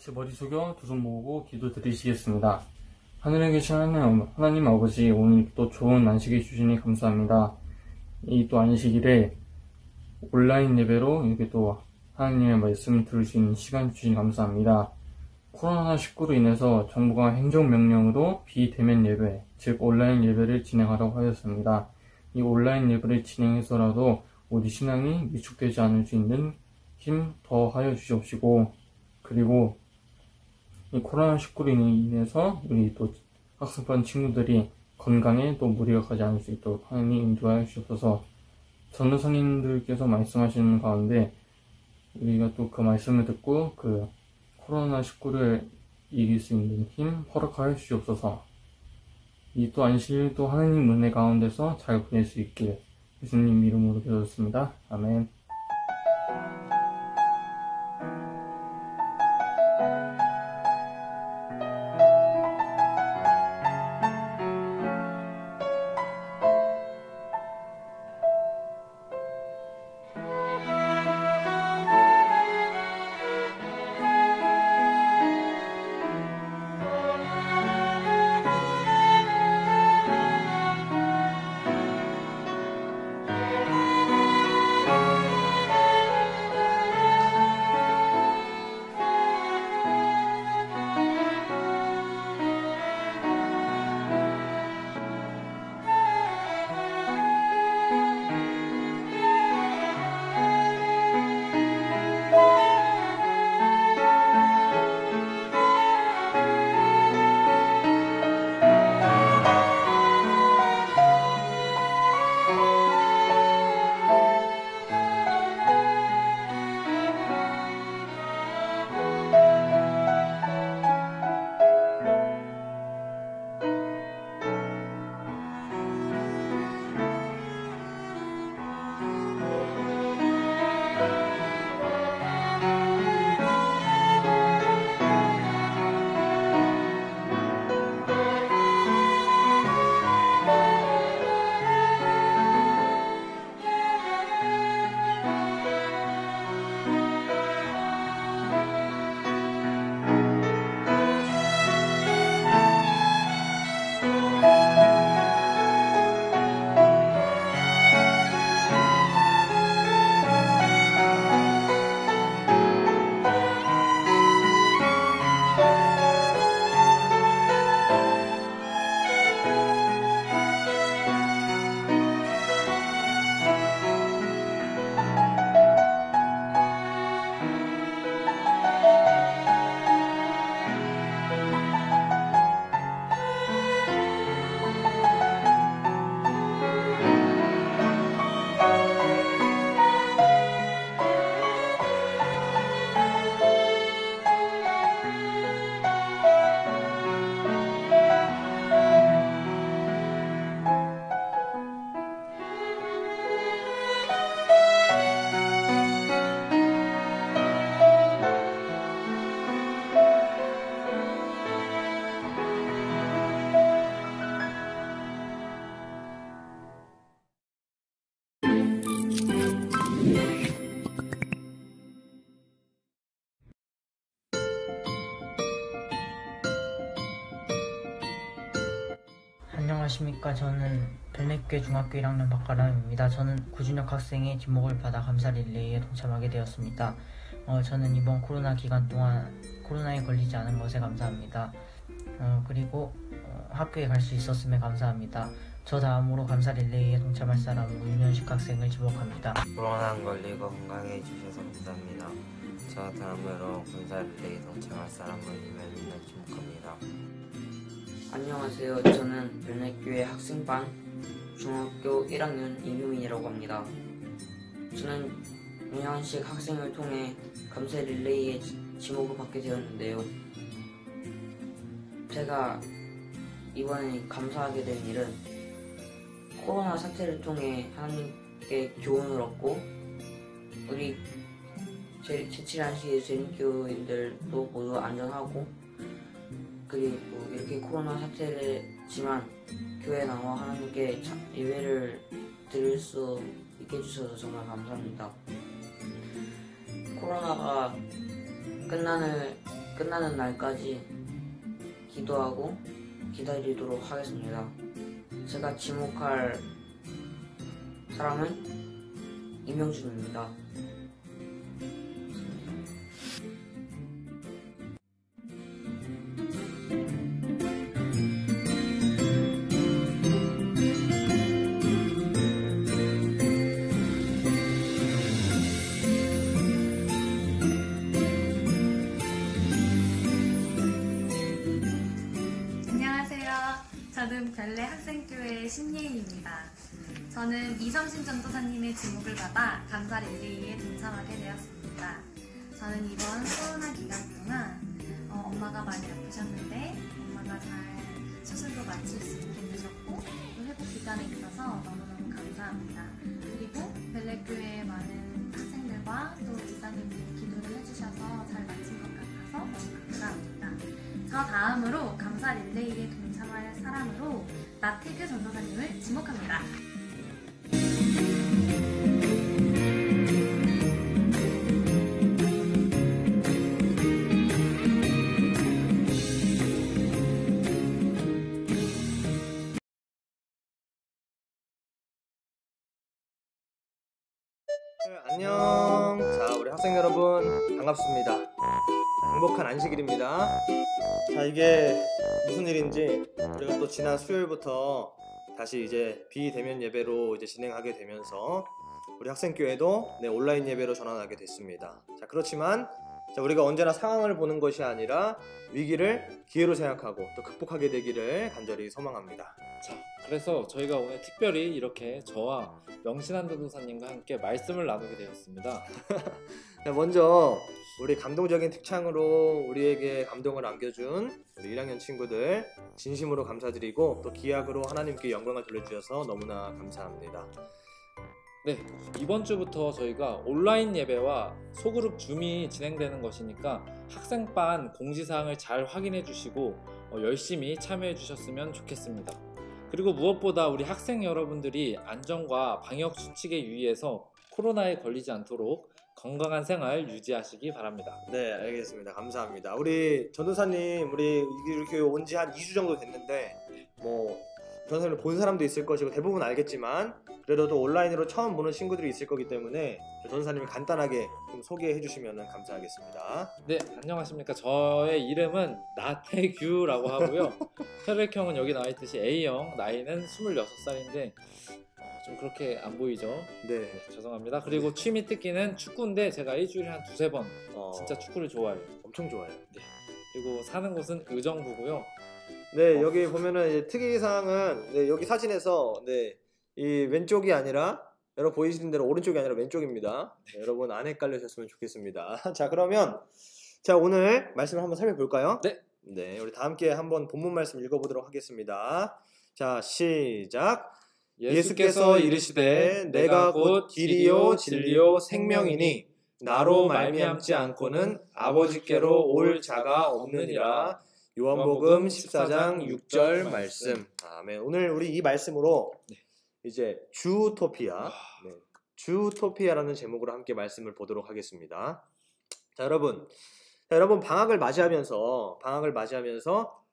같이 머리 숙여 두 손 모으고 기도 드리시겠습니다. 하늘에 계신 하나님 아버지, 오늘 또 좋은 안식일 주시니 감사합니다. 이 또 안식일에 온라인 예배로 이렇게 또 하나님의 말씀을 들을 수 있는 시간 주시니 감사합니다. 코로나19로 인해서 정부가 행정명령으로 비대면 예배, 즉 온라인 예배를 진행하라고 하였습니다. 이 온라인 예배를 진행해서라도 우리 신앙이 위축되지 않을 수 있는 힘 더하여 주시옵시고, 그리고 이 코로나19로 인해서 우리 또 학습반 친구들이 건강에 또 무리가 가지 않을 수 있도록 하나님 인도하여 주옵소서. 전도사님들께서 말씀하시는 가운데 우리가 또 그 말씀을 듣고 그 코로나19를 이길 수 있는 힘 허락하여 주옵소서. 이 또 안식일도 하나님 은혜 가운데서 잘 보낼 수 있길 예수님 이름으로 기도했습니다. 아멘. 안녕하십니까. 저는 별내교회 중학교 1학년 박가람입니다. 저는 구준혁 학생의 지목을 받아 감사 릴레이에 동참하게 되었습니다. 저는 이번 코로나 기간 동안 코로나에 걸리지 않은 것에 감사합니다. 그리고 학교에 갈 수 있었음에 감사합니다. 저 다음으로 감사 릴레이에 동참할 사람은 윤현식 학생을 지목합니다. 코로나 안 걸리고 건강해 주셔서 감사합니다. 저 다음으로 감사 릴레이에 동참할 사람은 이면민을 지목합니다. 안녕하세요. 저는 별내교회 학생반 중학교 1학년 임효민이라고 합니다. 저는 윤현식 학생을 통해 감사 릴레이에 지목을 받게 되었는데요. 제가 이번에 감사하게 된 일은 코로나 사태를 통해 하나님께 교훈을 얻고 우리 제7안식의 재림교인들도 모두 안전하고, 그리고 이렇게 코로나 사태지만 교회에 나와 하나님께 예배를 드릴 수 있게 해주셔서 정말 감사합니다. 코로나가 끝나는 끝나는 날까지 기도하고 기다리도록 하겠습니다. 제가 지목할 사람은 임영준입니다. 안녕하세요. 저는 별내 학생교회 신예인입니다. 저는 이성신 전도사님의 지목을 받아 감사 릴레이에 동참하게 되었습니다. 저는 이번 코로나 기간 동안 엄마가 많이 아프셨는데 엄마가 잘 수술도 마칠 수 있게 되셨고 또 회복 기간에 있어서 너무너무 감사합니다. 그리고 별내교회의 많은 학생들과 또 이사님들이 기도를 해주셔서 잘 마친 것 같아서 너무 감사합니다. 저 다음으로 감사 릴레이에 동참할 사람으로 나태규 전도사님을 지목합니다. 안녕. 자, 우리 학생 여러분 반갑습니다. 행복한 안식일입니다. 자, 이게 무슨 일인지 우리가 또 지난 수요일부터 다시 이제 비대면 예배로 이제 진행하게 되면서 우리 학생교회도 온라인 예배로 전환하게 됐습니다. 자, 그렇지만 우리가 언제나 상황을 보는 것이 아니라 위기를 기회로 생각하고 또 극복하게 되기를 간절히 소망합니다. 자, 그래서 저희가 오늘 특별히 이렇게 저와 명신한 전도사님과 함께 말씀을 나누게 되었습니다. 먼저 우리 감동적인 특창으로 우리에게 감동을 안겨준 우리 1학년 친구들 진심으로 감사드리고 또 기약으로 하나님께 영광을 돌려주셔서 너무나 감사합니다. 네, 이번 주부터 저희가 온라인 예배와 소그룹 줌이 진행되는 것이니까 학생반 공지사항을 잘 확인해 주시고 열심히 참여해 주셨으면 좋겠습니다. 그리고 무엇보다 우리 학생 여러분들이 안전과 방역 수칙에 유의해서 코로나에 걸리지 않도록 건강한 생활 유지하시기 바랍니다. 네, 알겠습니다. 감사합니다. 우리 전도사님, 우리 이렇게 온 지 한 2주 정도 됐는데 전도사님을 본 사람도 있을 것이고 대부분 알겠지만 그래도 또 온라인으로 처음 보는 친구들이 있을 거기 때문에 전도사님을 간단하게 좀 소개해 주시면 감사하겠습니다. 네, 안녕하십니까. 저의 이름은 나태규라고 하고요. 혈액형은 여기 나와있듯이 A형, 나이는 26살인데 좀 그렇게 안 보이죠? 네. 죄송합니다. 그리고 취미 특기는 축구인데 제가 일주일에 한 두세 번 진짜 축구를 좋아해요. 엄청 좋아요. 네. 그리고 사는 곳은 의정부고요. 네, 여기 보면은 이제 특이사항은 여기 사진에서 이 왼쪽이 아니라 여러분 보이시는 대로 오른쪽이 아니라 왼쪽입니다. 네, 여러분 안 헷갈리셨으면 좋겠습니다. 자, 그러면 오늘 말씀을 한번 살펴볼까요? 네, 우리 다 함께 한번 본문 말씀 읽어보도록 하겠습니다. 자, 시작. 예수께서 이르시되 내가 곧 길이요 진리요 생명이니 나로 말미암지 않고는 아버지께로 올 자가 없느니라. 요한복음 14장 6절 말씀. 아멘. 오늘 우리 이 말씀으로 이제 주토피아, 주토피아라는 제목으로 함께 말씀을 보도록 하겠습니다. 자, 여러분 방학을 맞이하면서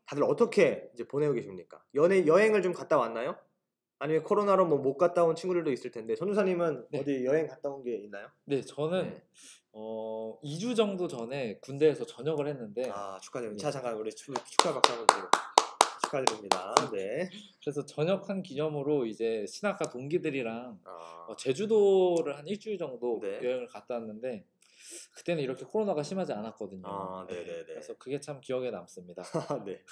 다들 어떻게 이제 보내고 계십니까? 여행을 좀 갔다 왔나요? 아니면 코로나로 못 갔다 온 친구들도 있을 텐데 전도사님은 어디 여행 갔다 온 게 있나요? 네, 저는 2주 정도 전에 군대에서 전역을 했는데 축하드립니다. 자, 잠깐 우리 축하 박수 한번 드리고 축하드립니다. 네. 그래서 전역한 기념으로 이제 신학과 동기들이랑 제주도를 한 일주일 정도 여행을 갔다 왔는데 그때는 이렇게 코로나가 심하지 않았거든요. 네네네. 그래서 그게 참 기억에 남습니다. 네.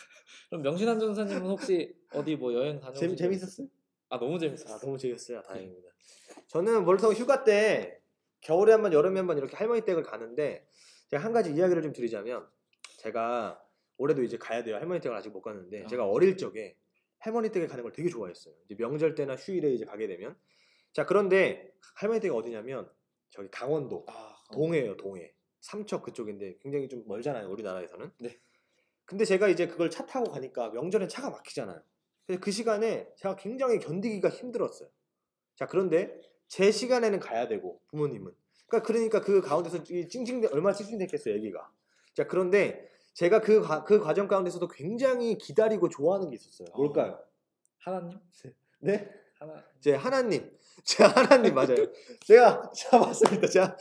그럼 명신한 전사님은 혹시 어디 여행 다녀오신 재밌었어요? 너무 재밌었어요. 너무 재밌었어요. 다행입니다. 저는 멀쩡 휴가 때 겨울에 한 번, 여름에 한 번 이렇게 할머니 댁을 가는데 제가 한 가지 이야기를 좀 드리자면 제가 올해도 이제 가야 돼요. 할머니 댁을 아직 못 갔는데 제가 어릴 적에 할머니 댁에 가는 걸 되게 좋아했어요. 이제 명절 때나 휴일에 이제 가게 되면 자, 그런데 할머니 댁이 어디냐면 저기 강원도 동해예요. 동해 삼척 그쪽인데 굉장히 좀 멀잖아요. 우리나라에서는. 네. 근데 제가 이제 그걸 차 타고 가니까 명절엔 차가 막히잖아요. 그래서 그 시간에 제가 굉장히 견디기가 힘들었어요. 자, 그런데 제 시간에는 가야 되고 부모님은 그러니까 그 가운데서 얼마나 찡찡댔겠어요, 애기가. 자, 그런데 제가 그 과정 가운데서도 굉장히 기다리고 좋아하는 게 있었어요. 뭘까요? 하나님? 네? 하나. 제 하나님. 맞아요. 제가 맞습니다.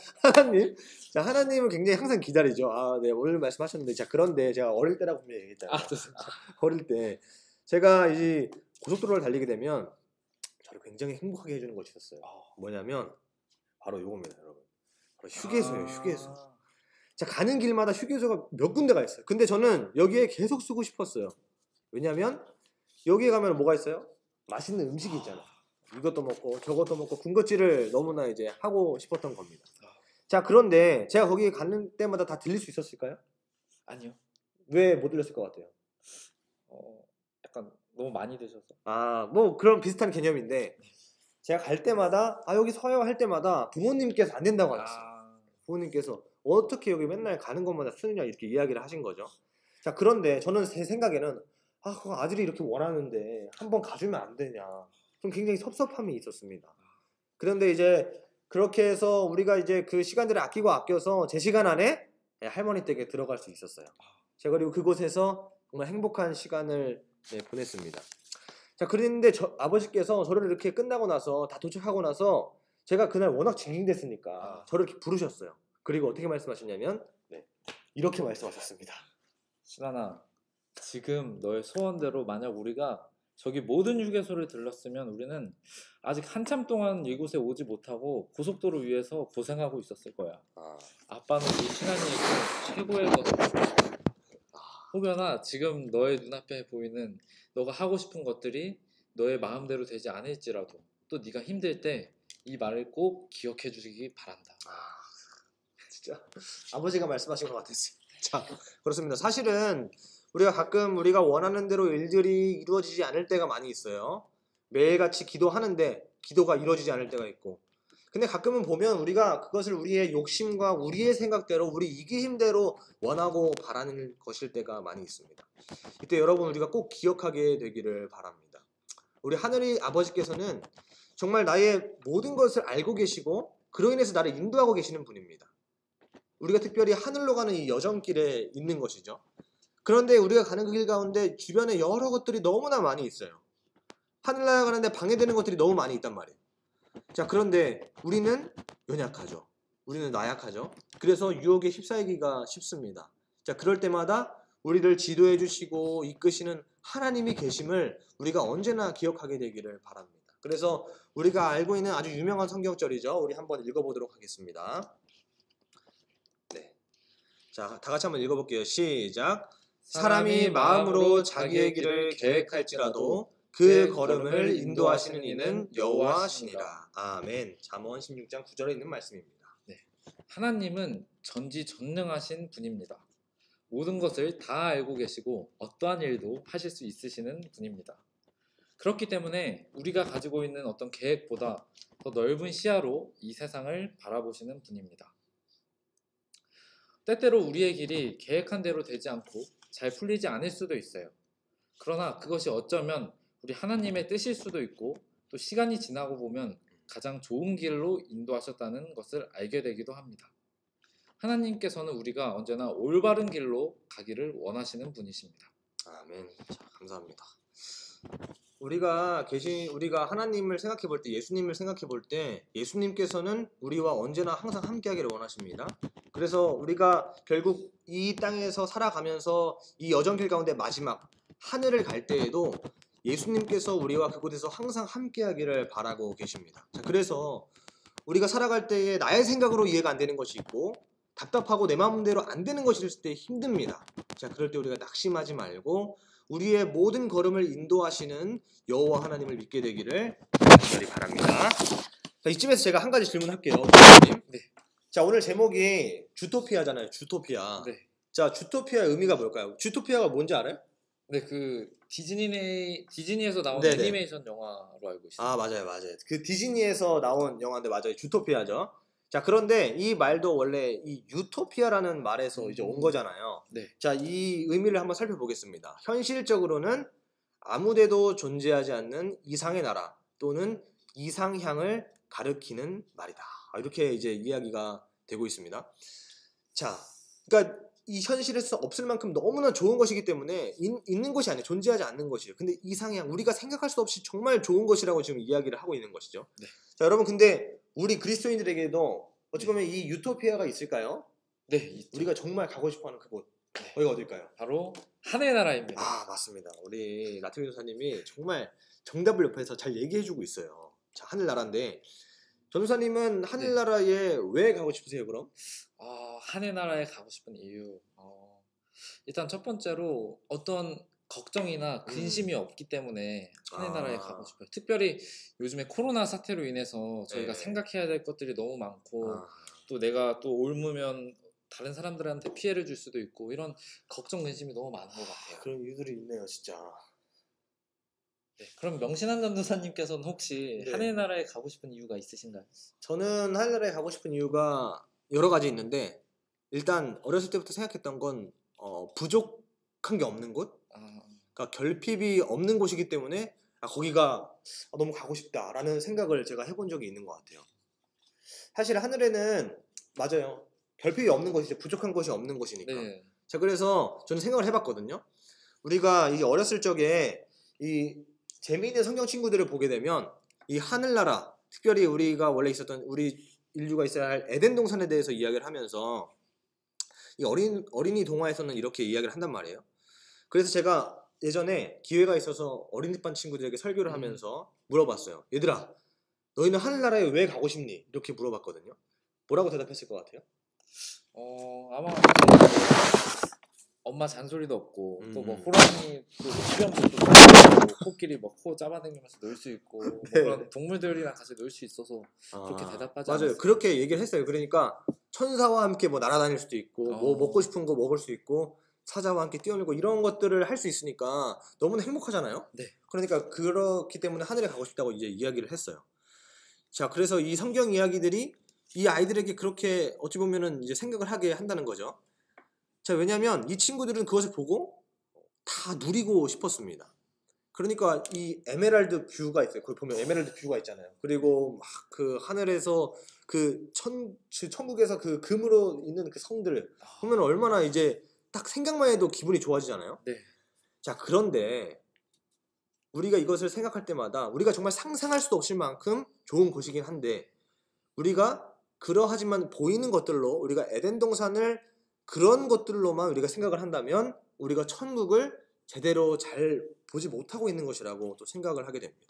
하나님을 굉장히 항상 기다리죠. 아, 네, 오늘 말씀하셨는데, 자, 그런데 제가 어릴 때라고 분명히 얘기했잖아요. 어릴 때 제가 이제 고속도로를 달리게 되면 저를 굉장히 행복하게 해주는 것이 있었어요. 뭐냐면 바로 이겁니다, 여러분. 바로 휴게소예요, 휴게소. 자, 가는 길마다 휴게소가 몇 군데가 있어요. 근데 저는 여기에 계속 쓰고 싶었어요. 왜냐면 여기에 가면 뭐가 있어요? 맛있는 음식이 있잖아요. 이것도 먹고 저것도 먹고 군것질을 너무나 이제 하고 싶었던 겁니다. 자, 그런데 제가 거기 가는 때마다 다 들릴 수 있었을까요? 아니요. 왜 못 들렸을 것 같아요? 약간 너무 많이 드셔서. 아, 뭐 그런 비슷한 개념인데 제가 갈 때마다 여기 서요 할 때마다 부모님께서 안 된다고 하셨어요. 부모님께서 어떻게 여기 맨날 가는 것마다 쓰느냐 이렇게 이야기를 하신 거죠. 자, 그런데 저는 제 생각에는 그거 아들이 이렇게 원하는데 한번 가주면 안 되냐. 좀 굉장히 섭섭함이 있었습니다. 그런데 이제 그렇게 해서 우리가 이제 그 시간들을 아껴서 제 시간 안에 할머니 댁에 들어갈 수 있었어요. 제가 그리고 그곳에서 정말 행복한 시간을 보냈습니다. 자, 그런데 아버지께서 저를 이렇게 끝나고 나서 다 도착하고 나서 제가 그날 워낙 징징댔으니까 저를 이렇게 부르셨어요. 그리고 어떻게 말씀하셨냐면 이렇게 말씀하셨습니다. 신하나, 지금 너의 소원대로 만약 우리가 저기 모든 휴게소를 들렀으면 우리는 아직 한참 동안 이곳에 오지 못하고 고속도로 위에서 고생하고 있었을 거야. 아빠는 우리 신하니에게 최고의 것을. 혹여나 지금 너의 눈앞에 보이는 너가 하고 싶은 것들이 너의 마음대로 되지 않을지라도 또 네가 힘들 때 이 말을 꼭 기억해 주시기 바란다. 진짜 아버지가 말씀하신 것 같았어요. 자, 그렇습니다. 사실은 우리가 가끔 우리가 원하는 대로 일들이 이루어지지 않을 때가 많이 있어요. 매일같이 기도하는데 기도가 이루어지지 않을 때가 있고, 근데 가끔은 보면 우리가 그것을 우리의 욕심과 우리의 생각대로 우리 이기심대로 원하고 바라는 것일 때가 많이 있습니다. 이때 여러분 우리가 꼭 기억하게 되기를 바랍니다. 우리 하늘의 아버지께서는 정말 나의 모든 것을 알고 계시고 그로 인해서 나를 인도하고 계시는 분입니다. 우리가 특별히 하늘로 가는 이 여정길에 있는 것이죠. 그런데 우리가 가는 그 길 가운데 주변에 여러 것들이 너무나 많이 있어요. 하늘나라 가는데 방해되는 것들이 너무 많이 있단 말이에요. 자, 그런데 우리는 연약하죠. 우리는 나약하죠. 그래서 유혹에 휩싸이기가 쉽습니다. 자, 그럴 때마다 우리를 지도해 주시고 이끄시는 하나님이 계심을 우리가 언제나 기억하게 되기를 바랍니다. 그래서 우리가 알고 있는 아주 유명한 성경절이죠. 우리 한번 읽어보도록 하겠습니다. 네, 자, 다 같이 한번 읽어볼게요. 시작. 사람이 마음으로 자기의 길을 계획할지라도 그 걸음을 인도하시는 이는 여호와시니라. 아멘. 잠언 16장 9절에 있는 말씀입니다. 네, 하나님은 전지전능하신 분입니다. 모든 것을 다 알고 계시고 어떠한 일도 하실 수 있으시는 분입니다. 그렇기 때문에 우리가 가지고 있는 어떤 계획보다 더 넓은 시야로 이 세상을 바라보시는 분입니다. 때때로 우리의 길이 계획한 대로 되지 않고 잘 풀리지 않을 수도 있어요. 그러나 그것이 어쩌면 우리 하나님의 뜻일 수도 있고 또 시간이 지나고 보면 가장 좋은 길로 인도하셨다는 것을 알게 되기도 합니다. 하나님께서는 우리가 언제나 올바른 길로 가기를 원하시는 분이십니다. 아멘. 자, 감사합니다. 우리가 하나님을 생각해 볼 때, 예수님을 생각해 볼 때 예수님께서는 우리와 언제나 항상 함께하기를 원하십니다. 그래서 우리가 결국 이 땅에서 살아가면서 이 여정길 가운데 마지막 하늘을 갈 때에도 예수님께서 우리와 그곳에서 항상 함께하기를 바라고 계십니다. 자, 그래서 우리가 살아갈 때에 나의 생각으로 이해가 안 되는 것이 있고 답답하고 내 마음대로 안 되는 것이 있을 때 힘듭니다. 자, 그럴 때 우리가 낙심하지 말고 우리의 모든 걸음을 인도하시는 여호와 하나님을 믿게 되기를 간절히 바랍니다. 자, 이쯤에서 제가 한 가지 질문할게요. 네. 자, 오늘 제목이 주토피아잖아요. 주토피아. 네. 자, 주토피아의 의미가 뭘까요? 주토피아가 뭔지 알아요? 네, 그 디즈니에서 나온 네네. 애니메이션 영화로 알고 있습니다. 아, 맞아요. 그 디즈니에서 나온 영화인데 맞아요. 주토피아죠. 자, 그런데 이 말도 원래 이 유토피아라는 말에서 이제 온 거잖아요. 네. 자, 이 의미를 한번 살펴보겠습니다. 현실적으로는 아무데도 존재하지 않는 이상의 나라 또는 이상향을 가리키는 말이다. 이렇게 이제 이야기가 되고 있습니다. 자, 그러니까 이 현실에서 없을 만큼 너무나 좋은 것이기 때문에 있는 것이 아니에요. 존재하지 않는 것이에요. 근데 이상향 우리가 생각할 수 없이 정말 좋은 것이라고 지금 이야기를 하고 있는 것이죠. 네. 자 여러분 근데 우리 그리스도인들에게도 어찌 보면 이 유토피아가 있을까요? 네, 있죠. 우리가 정말 가고 싶어하는 그곳 네. 거기가 어딜까요? 바로 하늘의 나라입니다. 아 맞습니다. 우리 나트미 전사님이 정말 정답을 옆에서 잘 얘기해주고 있어요. 자 하늘나라인데 전도사님은 하늘나라에 왜 가고 싶으세요 그럼? 하늘 나라에 가고 싶은 이유. 일단 첫 번째로 어떤 걱정이나 근심이 없기 때문에 하늘 나라에 가고 싶어요. 특별히 요즘에 코로나 사태로 인해서 저희가 네. 생각해야 될 것들이 너무 많고 또 내가 또 옮으면 다른 사람들한테 피해를 줄 수도 있고 이런 걱정 근심이 너무 많은 것 같아요. 그런 이유들이 있네요 진짜. 네, 그럼 명신한 전도사님께서는 혹시 네. 하늘 나라에 가고 싶은 이유가 있으신가요? 저는 하늘나라에 가고 싶은 이유가 여러 가지 있는데 일단 어렸을 때부터 생각했던 건 부족한 게 없는 곳? 그러니까 결핍이 없는 곳이기 때문에 거기가 너무 가고 싶다라는 생각을 제가 해본 적이 있는 것 같아요. 사실 하늘에는 맞아요. 결핍이 없는 곳이죠. 부족한 것이 없는 곳이니까. 네. 자 그래서 저는 생각을 해봤거든요. 우리가 이 어렸을 적에 이 재미있는 성경 친구들을 보게 되면 이 하늘나라 특별히 우리가 원래 있었던 우리 인류가 있어야 할 에덴 동산에 대해서 이야기를 하면서 이 어린이 동화에서는 이렇게 이야기를 한단 말이에요. 그래서 제가 예전에 기회가 있어서 어린이반 친구들에게 설교를 하면서 물어봤어요. 얘들아 너희는 하늘나라에 왜 가고 싶니? 이렇게 물어봤거든요. 뭐라고 대답했을 것 같아요? 아마 엄마 잔소리도 없고 또 뭐 음. 호랑이 또 수염도 또 코끼리 뭐 코 잡아당기면서 놀 수 있고 뭐 네. 그런 동물들이랑 같이 놀 수 있어서 그렇게 대답하지 맞아요. 않았어요. 그렇게 얘기를 했어요. 그러니까 천사와 함께 뭐 날아다닐 수도 있고 뭐 먹고 싶은 거 먹을 수 있고 사자와 함께 뛰어놀고 이런 것들을 할 수 있으니까 너무나 행복하잖아요. 네. 그러니까 그렇기 때문에 하늘에 가고 싶다고 이제 이야기를 했어요. 자, 그래서 이 성경 이야기들이 이 아이들에게 그렇게 어찌 보면은 이제 생각을 하게 한다는 거죠. 자, 왜냐하면 이 친구들은 그것을 보고 다 누리고 싶었습니다. 그러니까 이 에메랄드 뷰가 있어요. 거기 보면 에메랄드 뷰가 있잖아요. 그리고 막 그 하늘에서 그 천국에서 그 금으로 있는 그 성들 보면 얼마나 이제 딱 생각만 해도 기분이 좋아지잖아요. 네. 자, 그런데 우리가 이것을 생각할 때마다 우리가 정말 상상할 수도 없을 만큼 좋은 곳이긴 한데 우리가 그러하지만 보이는 것들로 우리가 에덴 동산을 그런 것들로만 우리가 생각을 한다면 우리가 천국을 제대로 잘 보지 못하고 있는 것이라고 또 생각을 하게 됩니다.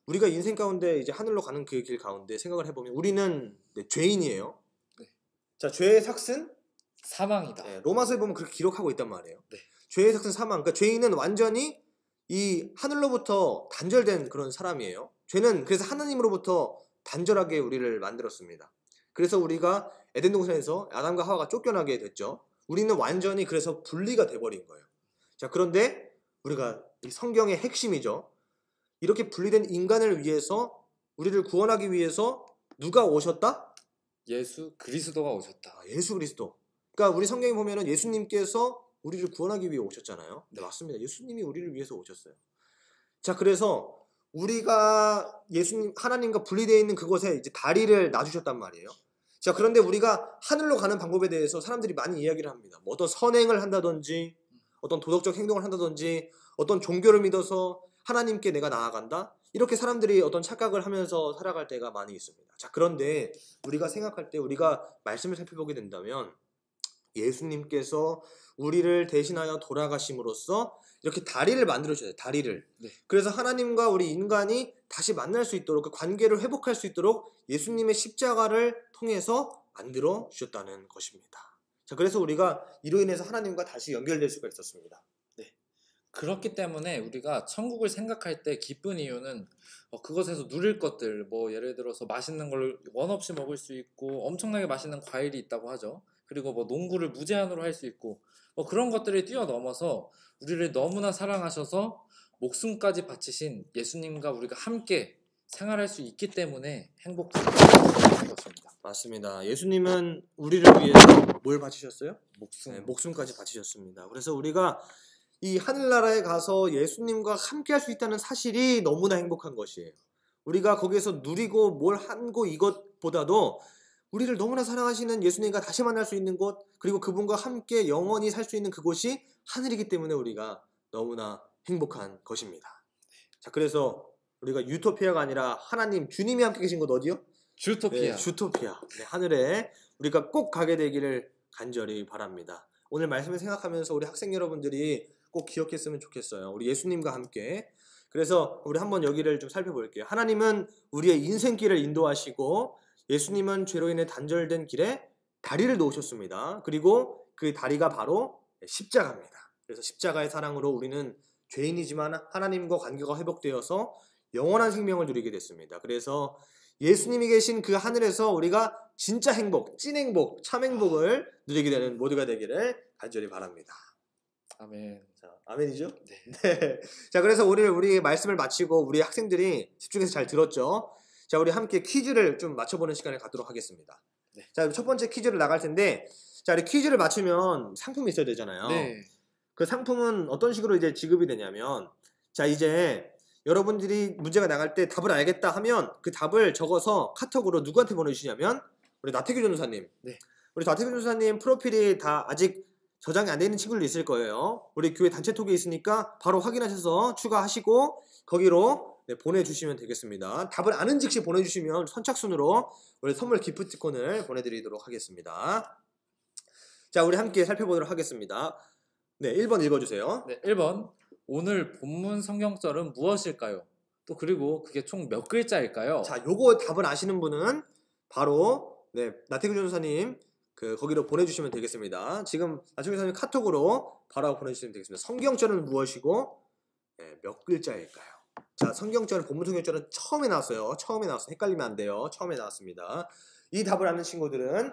우리가 인생 가운데 이제 하늘로 가는 그 길 가운데 생각을 해보면 우리는 죄인이에요. 네. 자, 죄의 삭은 사망이다. 로마서에 보면 그렇게 기록하고 있단 말이에요. 네. 죄의 삭은 사망. 그러니까 죄인은 완전히 이 하늘로부터 단절된 그런 사람이에요. 죄는 그래서 하나님으로부터 단절하게 우리를 만들었습니다. 그래서 우리가 에덴 동산에서 아담과 하와가 쫓겨나게 됐죠. 우리는 완전히 그래서 분리가 돼버린 거예요. 자, 그런데 우리가 이 성경의 핵심이죠. 이렇게 분리된 인간을 위해서 우리를 구원하기 위해서 누가 오셨다? 예수 그리스도가 오셨다. 예수 그리스도. 그러니까 우리 성경에 보면은 예수님께서 우리를 구원하기 위해 오셨잖아요. 네, 맞습니다. 예수님이 우리를 위해서 오셨어요. 자, 그래서 우리가 예수님 하나님과 분리되어 있는 그곳에 이제 다리를 놔주셨단 말이에요. 자, 그런데 우리가 하늘로 가는 방법에 대해서 사람들이 많이 이야기를 합니다. 뭐 어떤 선행을 한다든지 어떤 도덕적 행동을 한다든지 어떤 종교를 믿어서 하나님께 내가 나아간다? 이렇게 사람들이 어떤 착각을 하면서 살아갈 때가 많이 있습니다. 자, 그런데 우리가 생각할 때 우리가 말씀을 살펴보게 된다면 예수님께서 우리를 대신하여 돌아가심으로써 이렇게 다리를 만들어 주셨어요. 다리를. 네. 그래서 하나님과 우리 인간이 다시 만날 수 있도록 그 관계를 회복할 수 있도록 예수님의 십자가를 통해서 만들어 주셨다는 것입니다. 자, 그래서 우리가 이로 인해서 하나님과 다시 연결될 수가 있었습니다. 그렇기 때문에 우리가 천국을 생각할 때 기쁜 이유는 그것에서 누릴 것들 뭐 예를 들어서 맛있는 걸 원 없이 먹을 수 있고 엄청나게 맛있는 과일이 있다고 하죠. 그리고 뭐 농구를 무제한으로 할 수 있고 뭐 그런 것들을 뛰어넘어서 우리를 너무나 사랑하셔서 목숨까지 바치신 예수님과 우리가 함께 생활할 수 있기 때문에 행복한 것입니다. 맞습니다. 예수님은 우리를 위해서 뭘 바치셨어요? 목숨. 네, 목숨까지 바치셨습니다. 그래서 우리가 이 하늘나라에 가서 예수님과 함께 할 수 있다는 사실이 너무나 행복한 것이에요. 우리가 거기에서 누리고 뭘 한고 이것보다도 우리를 너무나 사랑하시는 예수님과 다시 만날 수 있는 곳, 그리고 그분과 함께 영원히 살 수 있는 그곳이 하늘이기 때문에 우리가 너무나 행복한 것입니다. 자, 그래서 우리가 유토피아가 아니라 하나님, 주님이 함께 계신 곳 어디요? 주토피아. 네, 주토피아. 네, 하늘에 우리가 꼭 가게 되기를 간절히 바랍니다. 오늘 말씀을 생각하면서 우리 학생 여러분들이 꼭 기억했으면 좋겠어요. 우리 예수님과 함께. 그래서 우리 한번 여기를 좀 살펴볼게요. 하나님은 우리의 인생길을 인도하시고 예수님은 죄로 인해 단절된 길에 다리를 놓으셨습니다. 그리고 그 다리가 바로 십자가입니다. 그래서 십자가의 사랑으로 우리는 죄인이지만 하나님과 관계가 회복되어서 영원한 생명을 누리게 됐습니다. 그래서 예수님이 계신 그 하늘에서 우리가 진짜 행복, 찐 행복, 참 행복을 누리게 되는 모두가 되기를 간절히 바랍니다. 아멘. 자, 아멘이죠? 네. 네. 자, 그래서 우리 말씀을 마치고 우리 학생들이 집중해서 잘 들었죠? 자, 우리 함께 퀴즈를 좀 맞춰보는 시간을 갖도록 하겠습니다. 네. 자, 첫 번째 퀴즈를 나갈 텐데, 자, 우리 퀴즈를 맞추면 상품이 있어야 되잖아요. 네. 그 상품은 어떤 식으로 이제 지급이 되냐면, 자, 이제 여러분들이 문제가 나갈 때 답을 알겠다 하면 그 답을 적어서 카톡으로 누구한테 보내주시냐면 우리 나태규 전도사님. 네. 우리 나태규 전도사님 프로필이 다 아직 저장이 안 돼 있는 친구들도 있을 거예요. 우리 교회 단체톡에 있으니까 바로 확인하셔서 추가하시고 거기로 보내주시면 되겠습니다. 답을 아는 즉시 보내주시면 선착순으로 우리 선물 기프티콘을 보내드리도록 하겠습니다. 자, 우리 함께 살펴보도록 하겠습니다. 네, 1번 읽어주세요. 네, 1번. 오늘 본문 성경절은 무엇일까요? 또 그리고 그게 총 몇 글자일까요? 자, 요거 답을 아시는 분은 바로 나태규 전도사님 거기로 보내주시면 되겠습니다. 지금 나태규 전도사님 카톡으로 바로 보내주시면 되겠습니다. 성경절은 무엇이고 몇 글자일까요? 자, 성경절은 본문 성경절은 처음에 나왔어요. 처음에 나왔어요. 헷갈리면 안 돼요. 처음에 나왔습니다. 이 답을 아는 친구들은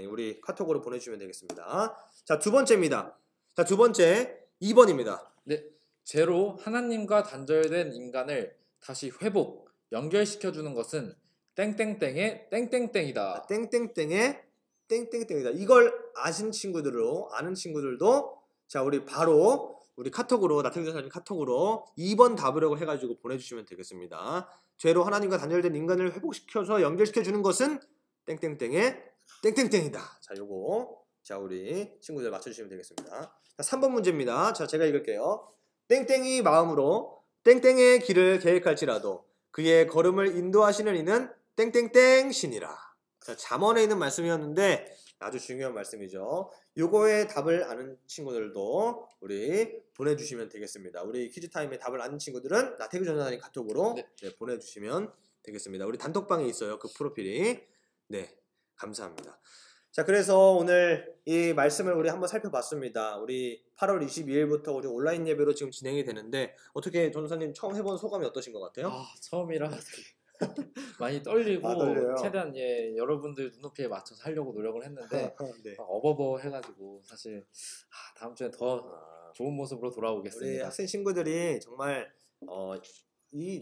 우리 카톡으로 보내주시면 되겠습니다. 자, 두 번째입니다. 자, 두 번째 2번입니다. 네. 죄로 하나님과 단절된 인간을 다시 회복, 연결시켜주는 것은 땡땡땡의 땡땡땡이다. 땡땡땡의 땡땡땡이다. 이걸 아는 친구들도 자, 우리 바로 우리 카톡으로 나태규 전도사님 카톡으로 2번 답이라고 해가지고 보내주시면 되겠습니다. 죄로 하나님과 단절된 인간을 회복시켜서 연결시켜주는 것은 땡땡땡의 땡땡땡이다. 자, 요거 자, 우리 친구들 맞춰주시면 되겠습니다. 자, 3번 문제입니다. 자, 제가 읽을게요. 땡땡이 마음으로 땡땡의 길을 계획할지라도 그의 걸음을 인도하시는 이는 땡땡땡 신이라. 자, 잠언에 있는 말씀이었는데 아주 중요한 말씀이죠. 요거의 답을 아는 친구들도 우리 보내주시면 되겠습니다. 우리 퀴즈타임에 답을 아는 친구들은 나태규 전도사님 카톡으로 보내주시면 되겠습니다. 우리 단톡방에 있어요. 그 프로필이. 네, 감사합니다. 자, 그래서 오늘 이 말씀을 우리 한번 살펴봤습니다. 우리 8월 22일부터 우리 온라인 예배로 지금 진행이 되는데 어떻게 전도사님 처음 해본 소감이 어떠신 것 같아요? 처음이라 되게 많이 떨리고 떨려요. 최대한 여러분들 눈높이에 맞춰서 하려고 노력을 했는데 네. 막 어버버 해가지고 사실 다음 주에 더 좋은 모습으로 우리 돌아오겠습니다. 학생 친구들이 정말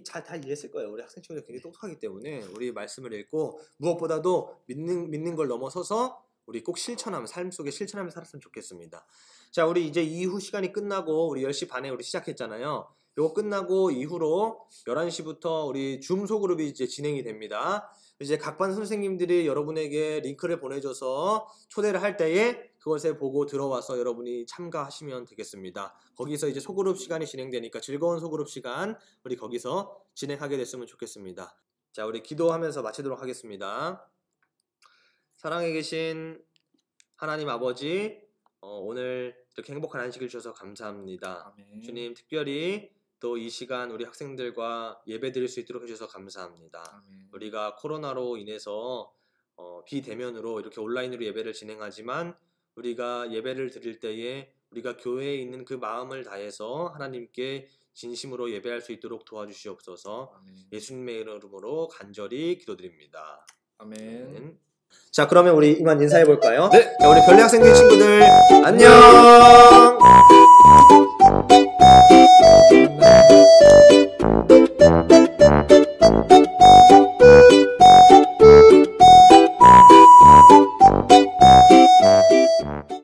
다 이해했을 거예요. 우리 학생 친구들 굉장히 똑똑하기 때문에 우리 말씀을 읽고 무엇보다도 믿는 걸 넘어서서 우리 꼭 실천하면 삶 속에 실천하며 살았으면 좋겠습니다. 자, 우리 이제 이후 시간이 끝나고 우리 10시 반에 우리 시작했잖아요. 요거 끝나고 이후로 11시부터 우리 줌 소그룹이 이제 진행이 됩니다. 이제 각 반 선생님들이 여러분에게 링크를 보내줘서 초대를 할 때에 그것을 보고 들어와서 여러분이 참가하시면 되겠습니다. 거기서 이제 소그룹 시간이 진행되니까 즐거운 소그룹 시간 우리 거기서 진행하게 됐으면 좋겠습니다. 자, 우리 기도하면서 마치도록 하겠습니다. 사랑에 계신 하나님 아버지, 오늘 이렇게 행복한 안식을 주셔서 감사합니다. 아멘. 주님, 특별히 또 이 시간 우리 학생들과 예배 드릴 수 있도록 해주셔서 감사합니다. 아멘. 우리가 코로나로 인해서 비대면으로 이렇게 온라인으로 예배를 진행하지만 우리가 예배를 드릴 때에 우리가 교회에 있는 그 마음을 다해서 하나님께 진심으로 예배할 수 있도록 도와주시옵소서. 아멘. 예수님의 이름으로 간절히 기도드립니다. 아멘. 자, 그러면 우리 이만 인사해 볼까요? 네. 자, 우리 별내 학생들 친구들 안녕.